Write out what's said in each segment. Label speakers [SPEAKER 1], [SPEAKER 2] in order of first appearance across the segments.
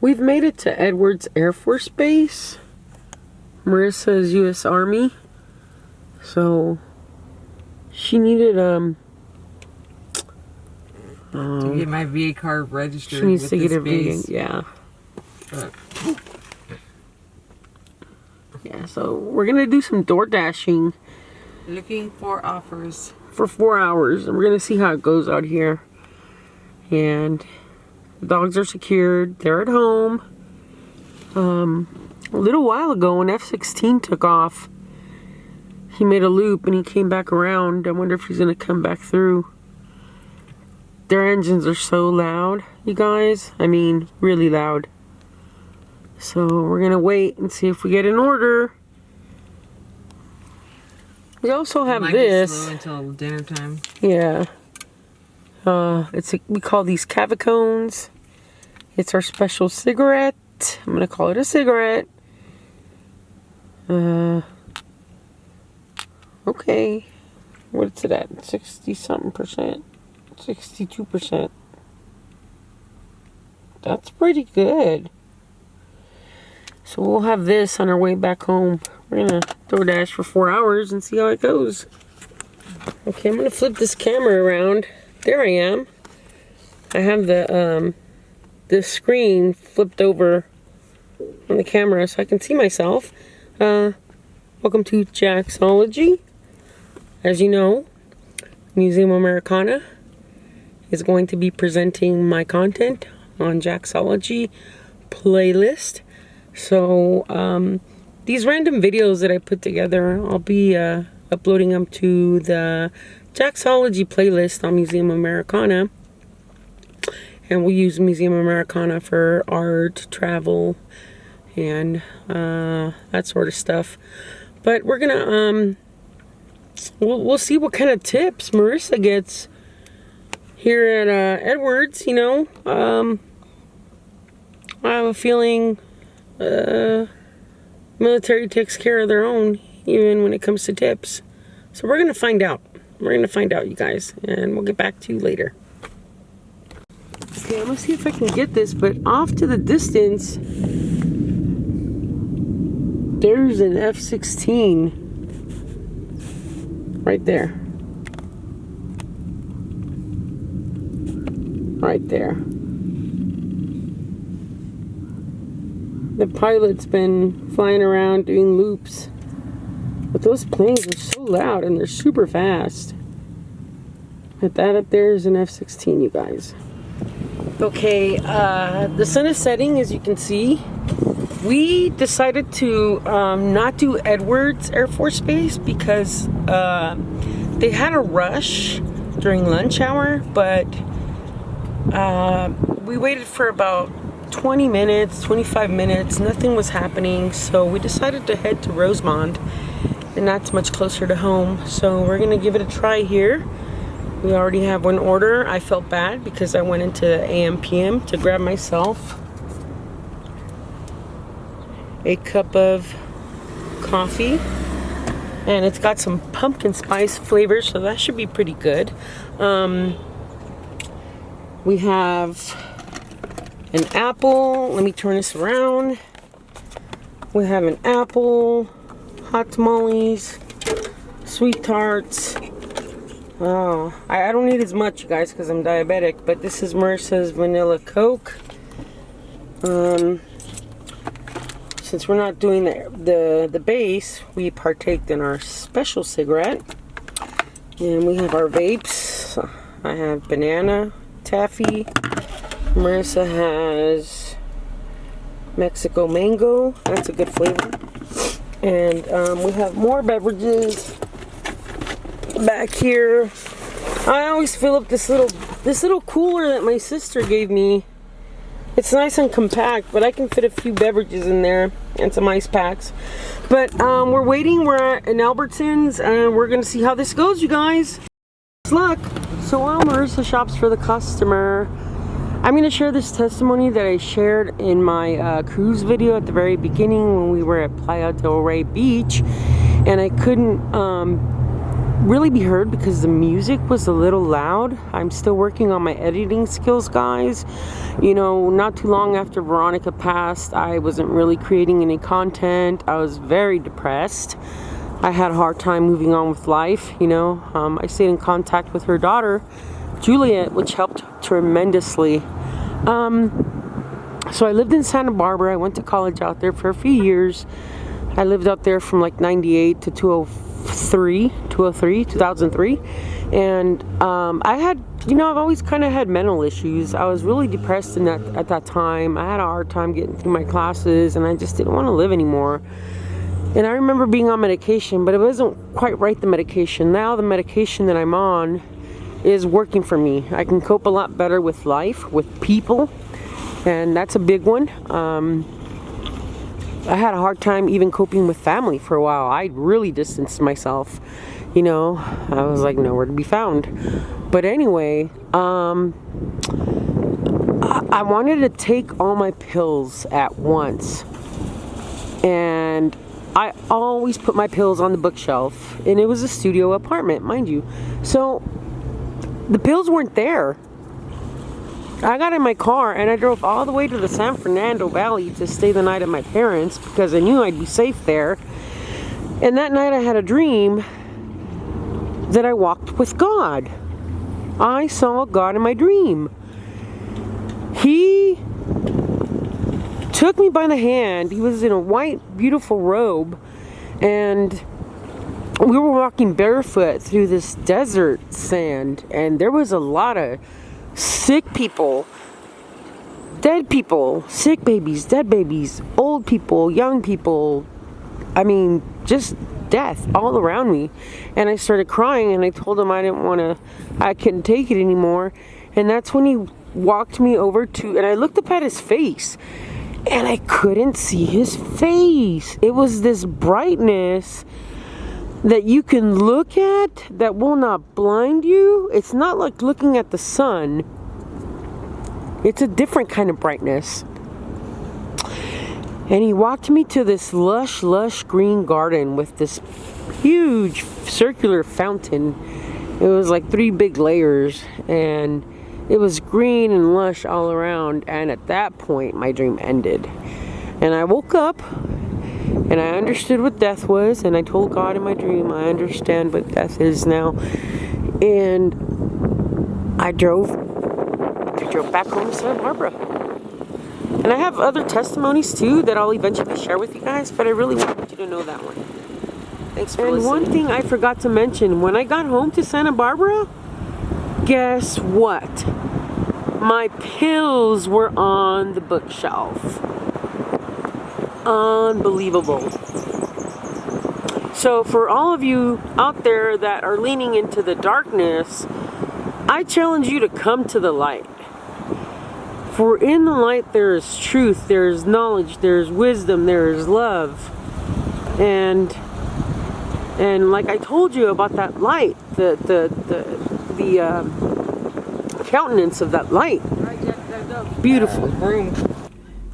[SPEAKER 1] We've made it to Edwards Air Force Base. Marissa is U.S. Army. So she needed
[SPEAKER 2] to get my VA card registered.
[SPEAKER 1] She needs
[SPEAKER 2] with
[SPEAKER 1] to get her
[SPEAKER 2] VA,
[SPEAKER 1] yeah. Yeah, so we're gonna do some door dashing.
[SPEAKER 2] Looking for offers.
[SPEAKER 1] For 4 hours, and we're gonna see how it goes out here. And the dogs are secured, they're at home. A little while ago when F-16 took off, he made a loop and he came back around. I wonder if he's gonna come back through. Their engines are so loud, you guys. I mean, really loud. So we're gonna wait and see if we get an order. We also have this.
[SPEAKER 2] Slow until dinner time.
[SPEAKER 1] Yeah. We call these Cavicones. It's our special cigarette. I'm gonna call it a cigarette. Okay. What's it at? 60-something%. 62%. That's pretty good. So we'll have this on our way back home. We're gonna DoorDash for 4 hours and see how it goes. Okay, I'm gonna flip this camera around. There I am. I have the screen flipped over on the camera so I can see myself. Welcome to Jaxology. As you know, Museum Americana is going to be presenting my content on Jaxology playlist. So these random videos that I put together, I'll be uploading them to the Jaxology playlist on Museum Americana. And we use Museum Americana for art, travel, and that sort of stuff. But we're gonna we'll see what kind of tips Marissa gets here at Edwards. You know, I have a feeling military takes care of their own, even when it comes to tips. So we're gonna find out. We're gonna find out, you guys, and we'll get back to you later. Okay, I'm gonna see if I can get this, but off to the distance, there's an F-16 right there. Right there. The pilot's been flying around doing loops. But those planes are so loud and they're super fast. But that up there is an F-16, you guys. Okay, the sun is setting, as you can see. We decided to not do Edwards Air Force Base because they had a rush during lunch hour, but we waited for about 20 minutes, 25 minutes, nothing was happening, so we decided to head to Rosemont, and that's much closer to home. So we're gonna give it a try here. We already have one order. I felt bad because I went into AM/PM to grab myself a cup of coffee, and it's got some pumpkin spice flavor, so that should be pretty good. We have an apple. Let me turn this around. We have an apple, hot tamales, sweet tarts. Oh, I don't need as much, you guys, because I'm diabetic, but this is Marissa's vanilla Coke. Since we're not doing the base, we partaked in our special cigarette. And we have our vapes. I have banana, taffy. Marissa has Mexico mango. That's a good flavor. And we have more beverages back here. I always fill up this little cooler that my sister gave me. It's nice and compact, but I can fit a few beverages in there and some ice packs. But we're waiting. We're in Albertsons, and we're gonna see how this goes, you guys. Good luck. So while Marissa shops for the customer, I'm gonna share this testimony that I shared in my cruise video at the very beginning when we were at Playa del Rey Beach, and I couldn't really be heard because the music was a little loud. I'm still working on my editing skills, guys. You know, not too long after Veronica passed, I wasn't really creating any content. I was very depressed. I had a hard time moving on with life, you know. I stayed in contact with her daughter, Juliet, which helped tremendously. So I lived in Santa Barbara. I went to college out there for a few years. I lived out there from like 98 to 2003. And I had, you know, I've always kind of had mental issues. I was really depressed at that time. I had a hard time getting through my classes, and I just didn't want to live anymore. And I remember being on medication, but it wasn't quite right, the medication. Now the medication that I'm on is working for me. I can cope a lot better with life, with people, and that's a big one. I had a hard time even coping with family for a while. I really distanced myself, you know. I was like nowhere to be found. But anyway, I wanted to take all my pills at once, and I always put my pills on the bookshelf, and it was a studio apartment, mind you. So the pills weren't there. I got in my car and I drove all the way to the San Fernando Valley to stay the night at my parents because I knew I'd be safe there. And that night I had a dream that I walked with God. I saw God in my dream. He took me by the hand. He was in a white, beautiful robe, and we were walking barefoot through this desert sand, and there was a lot of sick people, dead people, sick babies, dead babies, old people, young people. I mean, just death all around me. And I started crying, and I told him I couldn't take it anymore. And that's when he walked me over to, and I looked up at his face, and I couldn't see his face. It was this brightness that you can look at that will not blind you. It's not like looking at the sun. It's a different kind of brightness. And he walked me to this lush green garden with this huge circular fountain. It was like 3 big layers, and it was green and lush all around. And at that point, my dream ended. And I woke up, and I understood what death was, and I told God in my dream, I understand what death is now. And I drove back home to Santa Barbara. And I have other testimonies too that I'll eventually share with you guys, but I really wanted you to know that one.
[SPEAKER 2] Thanks for listening.
[SPEAKER 1] And one thing I forgot to mention, when I got home to Santa Barbara, guess what? My pills were on the bookshelf. Unbelievable. So for all of you out there that are leaning into the darkness, I challenge you to come to the light. For in the light there is truth, there is knowledge, there is wisdom, there is love. And like I told you about that light, the countenance of that light. Beautiful.
[SPEAKER 2] Room.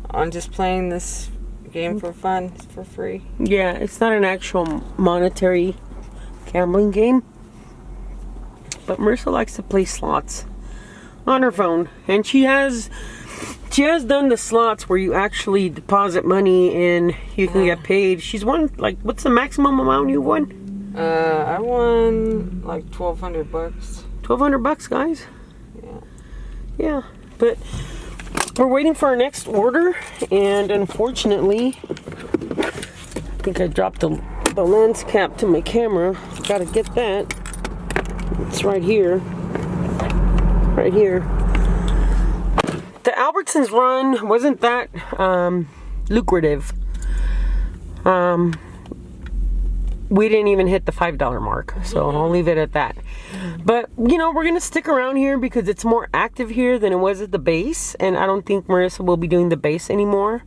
[SPEAKER 2] I'm just playing this game for fun, for free.
[SPEAKER 1] Yeah, it's not an actual monetary gambling game. But Marissa likes to play slots on her phone, and she has done the slots where you actually deposit money and you can get paid. She's won, like, what's the maximum amount you won?
[SPEAKER 2] I won like $1,200.
[SPEAKER 1] $1,200, guys. Yeah, but we're waiting for our next order, and unfortunately, I think I dropped the lens cap to my camera. Gotta get that. It's right here. Right here. The Albertsons run wasn't that lucrative. We didn't even hit the $5 mark, so I'll leave it at that. But, you know, we're going to stick around here because it's more active here than it was at the base, and I don't think Marissa will be doing the base anymore.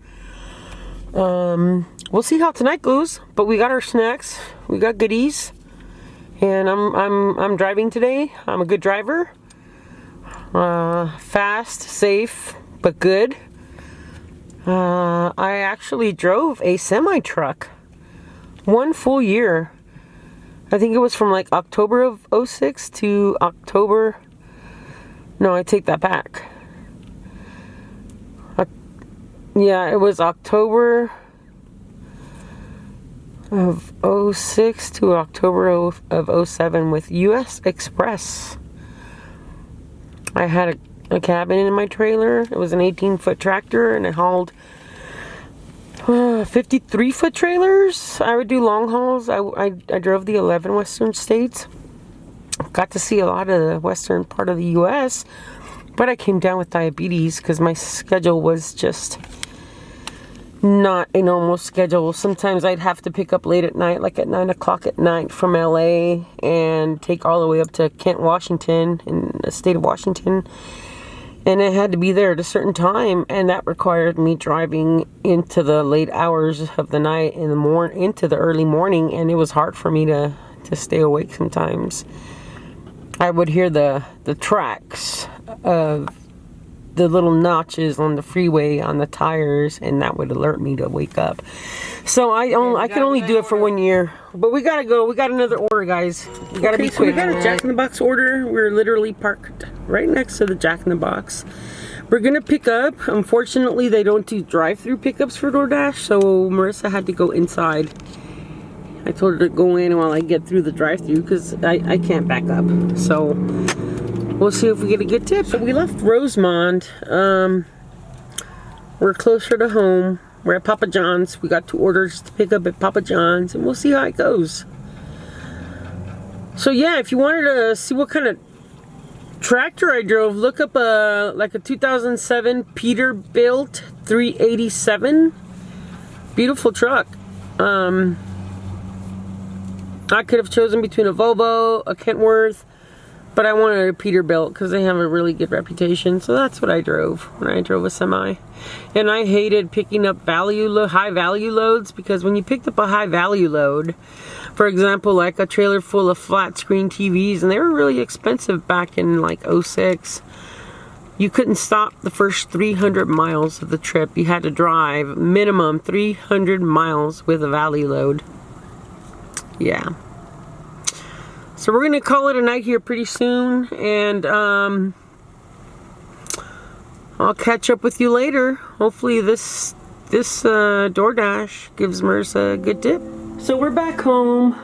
[SPEAKER 1] We'll see how tonight goes, but we got our snacks, we got goodies, and I'm driving today. I'm a good driver. Fast, safe, but good. I actually drove a semi-truck 1 full year. I think it was from like October of 06 to October. No, I take that back. Yeah, it was October of 06 to October of 07 with US Express. I had a cabin in my trailer. It was an 18-foot tractor, and it hauled 53-foot trailers. I would do long hauls. I drove the 11 western states. Got to see a lot of the western part of the US, but I came down with diabetes because my schedule was just not a normal schedule. Sometimes I'd have to pick up late at night, like at 9 o'clock at night from LA, and take all the way up to Kent, Washington, in the state of Washington. And I had to be there at a certain time, and that required me driving into the late hours of the night, into the early morning, and it was hard for me to stay awake sometimes. I would hear the tracks of the little notches on the freeway on the tires, and that would alert me to wake up. So I can only do it for 1 year. But we gotta go. We got another order, guys. We gotta be quick. So we got a Jack in the Box order. We're literally parked right next to the Jack in the Box. We're gonna pick up. Unfortunately, they don't do drive-through pickups for DoorDash, so Marissa had to go inside. I told her to go in while I get through the drive-through because I can't back up. So we'll see if we get a good tip. So we left Rosemont. We're closer to home. We're at Papa John's. We got 2 orders to pick up at Papa John's, and we'll see how it goes. So yeah, if you wanted to see what kind of tractor I drove, look up like a 2007 Peterbilt 387. Beautiful truck. I could have chosen between a Volvo, a Kentworth, but I wanted a Peterbilt because they have a really good reputation. So that's what I drove when I drove a semi. And I hated picking up high value loads, because when you picked up a high value load, for example, like a trailer full of flat screen TVs, and they were really expensive back in like 06, you couldn't stop the first 300 miles of the trip. You had to drive minimum 300 miles with a value load. Yeah. So we're gonna call it a night here pretty soon, and I'll catch up with you later. Hopefully this DoorDash gives Marissa a good tip. So we're back home.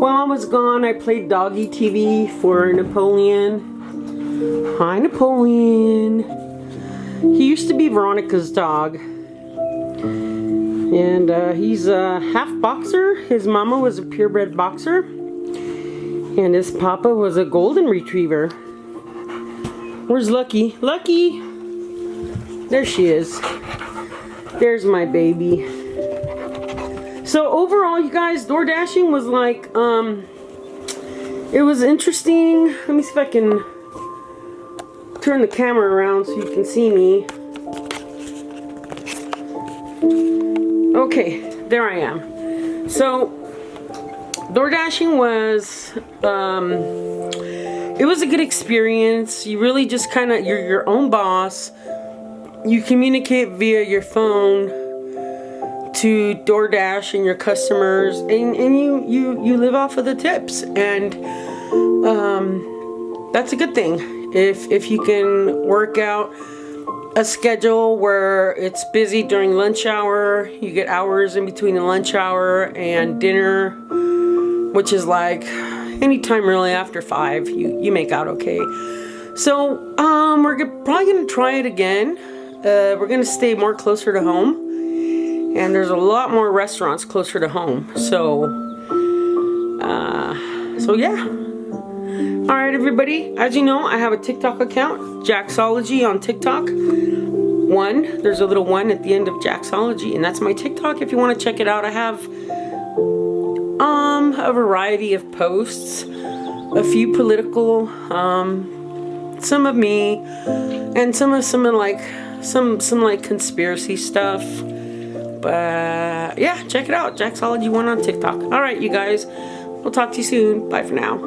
[SPEAKER 1] While I was gone, I played doggy TV for Napoleon. Hi, Napoleon. He used to be Veronica's dog. And he's a half boxer. His mama was a purebred boxer. And his papa was a golden retriever. Where's Lucky? Lucky! There she is. There's my baby. So overall, you guys, door dashing was like, it was interesting. Let me see if I can turn the camera around so you can see me. Okay, there I am. So, door dashing was, it was a good experience. You really just kind of, you're your own boss. You communicate via your phone to DoorDash and your customers, and you live off of the tips, and that's a good thing. If you can work out a schedule where it's busy during lunch hour, you get hours in between the lunch hour and dinner, which is like anytime really after 5, you make out okay. So we're probably gonna try it again. We're gonna stay more closer to home, and there's a lot more restaurants closer to home. So yeah. All right, everybody. As you know, I have a TikTok account, Jaxology on TikTok. There's a little 1 at the end of Jaxology, and that's my TikTok. If you want to check it out, I have a variety of posts, a few political, some of me, and some like conspiracy stuff. But yeah, check it out, Jaxology 1 on TikTok. All right, you guys, we'll talk to you soon. Bye for now.